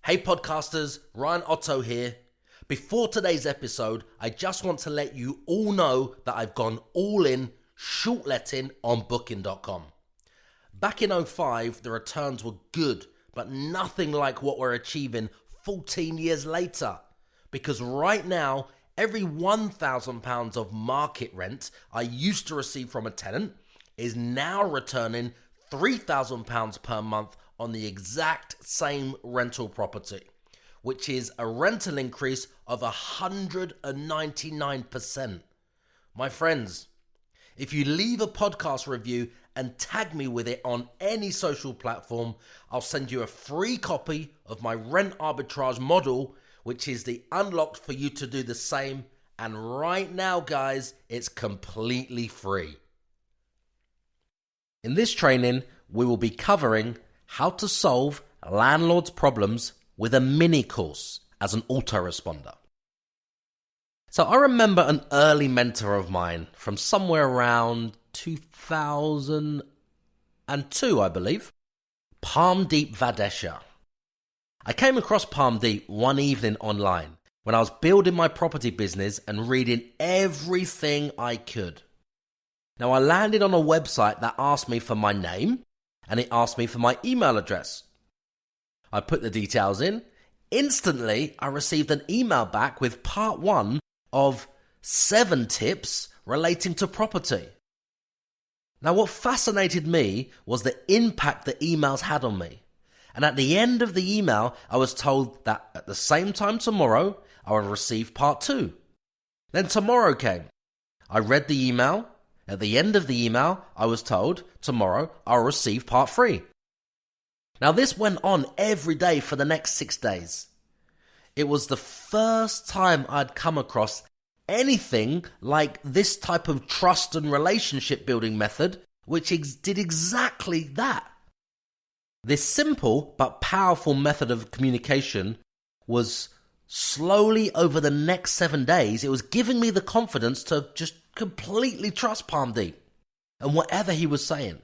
Hey podcasters, Ryan Otto here. Before today's episode, I just want to let you all know that I've gone all in short letting on booking.com. Back in 2005, the returns were good, but nothing like what we're achieving 14 years later. Because right now, every £1,000 of market rent I used to receive from a tenant is now returning £3,000 per month on the exact same rental property, which is a rental increase of 199%. My friends, if you leave a podcast review and tag me with it on any social platform, I'll send you a free copy of my rent arbitrage model, which is the unlock for you to do the same. And right now, guys, it's completely free. In this training, we will be covering how to solve landlords' problems with a mini course as an autoresponder. So I remember an early mentor of mine from somewhere around 2002, I believe, Palm Deep Vadesha. I came across Palm Deep one evening online when I was building my property business and reading everything I could. Now I landed on a website that asked me for my name, and it asked me for my email address. I put the details in. Instantly, I received an email back with part 1 of 7 tips relating to property. Now, what fascinated me was the impact the emails had on me. And at the end of the email, I was told that at the same time tomorrow, I would receive part 2. Then tomorrow came. I read the email. At the end of the email, I was told, tomorrow I'll receive part 3. Now this went on every day for the next 6 days. It was the first time I'd come across anything like this type of trust and relationship building method, which did exactly that. This simple but powerful method of communication was slowly over the next 7 days, it was giving me the confidence to just completely trust Palm Deep and whatever he was saying.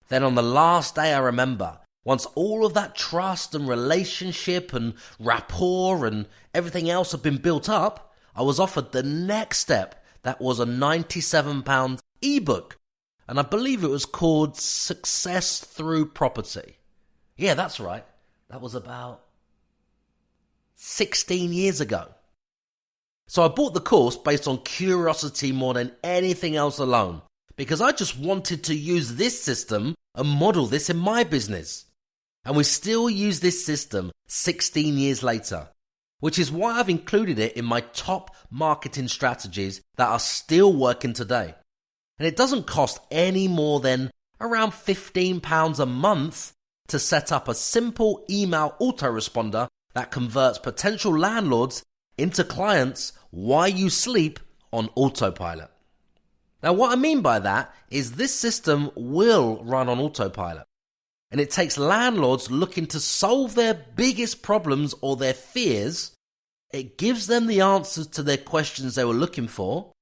Then on the last day, I remember, once all of that trust and relationship and rapport and everything else had been built up, I was offered the next step. That was a £97 ebook. And I believe it was called Success Through Property. Yeah, that's right. That was about 16 years ago. So I bought the course based on curiosity more than anything else alone, because I just wanted to use this system and model this in my business. And we still use this system 16 years later, which is why I've included it in my top marketing strategies that are still working today. And it doesn't cost any more than around £15 a month to set up a simple email autoresponder that converts potential landlords into clients while you sleep on autopilot. Now, what I mean by that is this system will run on autopilot, and it takes landlords looking to solve their biggest problems or their fears. It gives them the answers to their questions they were looking for.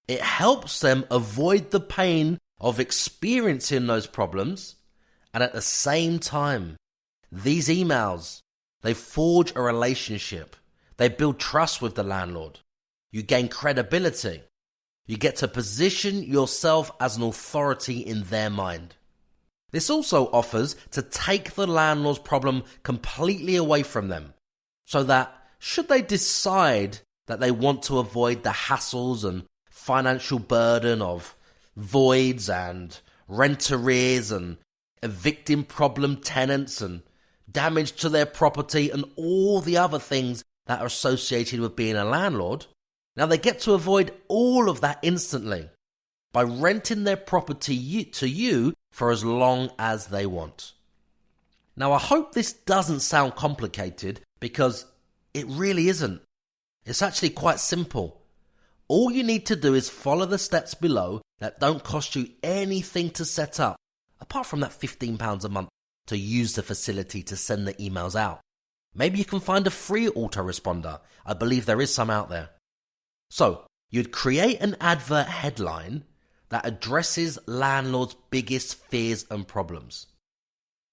It helps them avoid the pain of experiencing those problems, and at the same time, these emails, they forge a relationship. They build trust with the landlord. You gain credibility. You get to position yourself as an authority in their mind. This also offers to take the landlord's problem completely away from them, so that should they decide that they want to avoid the hassles and financial burden of voids and rent arrears and evicting problem tenants and damage to their property and all the other things that are associated with being a landlord, now they get to avoid all of that instantly by renting their property to you for as long as they want. Now I hope this doesn't sound complicated, because it really isn't. It's actually quite simple. All you need to do is follow the steps below that don't cost you anything to set up, apart from that £15 a month to use the facility to send the emails out. Maybe you can find a free autoresponder. I believe there is some out there. So, you'd create an advert headline that addresses landlords' biggest fears and problems.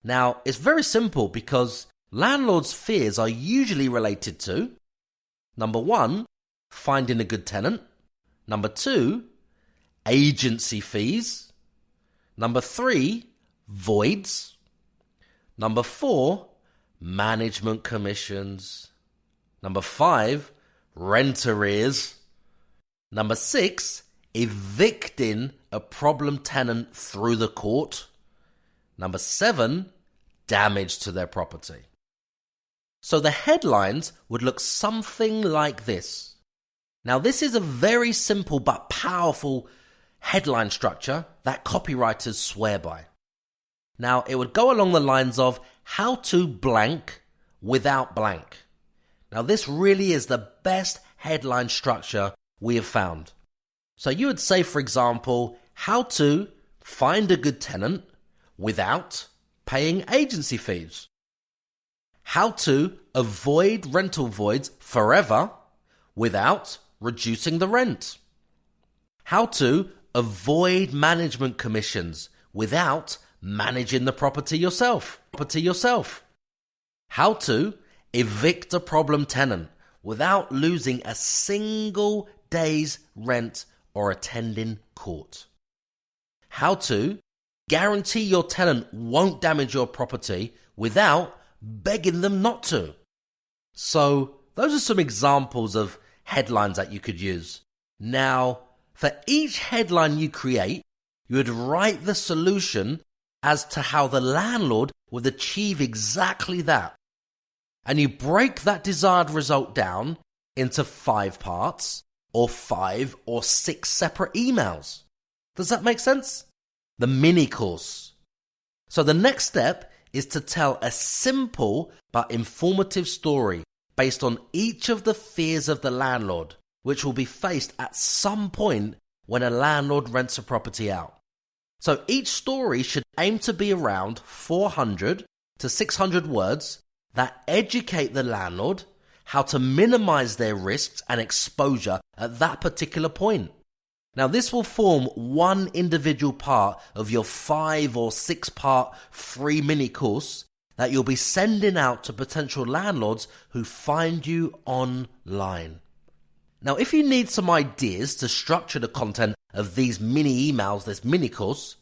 Now, it's very simple because Landlords' fears are usually related to number 1, finding a good tenant. Number 2, agency fees. Number 3, voids. Number 4, management commissions. Number 5, rent arrears. Number 6, evicting a problem tenant through the court. Number 7, damage to their property. So the headlines would look something like this. Now this is a very simple but powerful headline structure that copywriters swear by. Now it would go along the lines of how to blank without blank. Now this really is the best headline structure we have found. So you would say, for example, how to find a good tenant without paying agency fees. How to avoid rental voids forever without reducing the rent. How to avoid management commissions without managing the property yourself. How to evict a problem tenant without losing a single day's rent or attending court. How to guarantee your tenant won't damage your property without begging them not to. So those are some examples of headlines that you could use. Now, for each headline you create, you would write the solution as to how the landlord would achieve exactly that. And you break that desired result down into 5 parts or 5 or 6 separate emails. Does that make sense? The mini course. So the next step is to tell a simple but informative story based on each of the fears of the landlord, which will be faced at some point when a landlord rents a property out. So each story should aim to be around 400 to 600 words that educate the landlord how to minimize their risks and exposure at that particular point. Now this will form one individual part of your 5 or 6 part free mini course that you'll be sending out to potential landlords who find you online. Now if you need some ideas to structure the content of these mini emails, this mini course,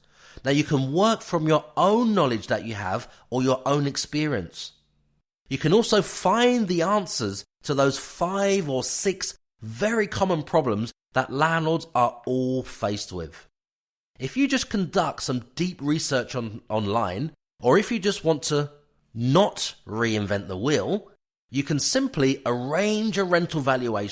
now you can work from your own knowledge that you have or your own experience. You can also find the answers to those 5 or 6 very common problems that landlords are all faced with. If you just conduct some deep research online, or if you just want to not reinvent the wheel, you can simply arrange a rental valuation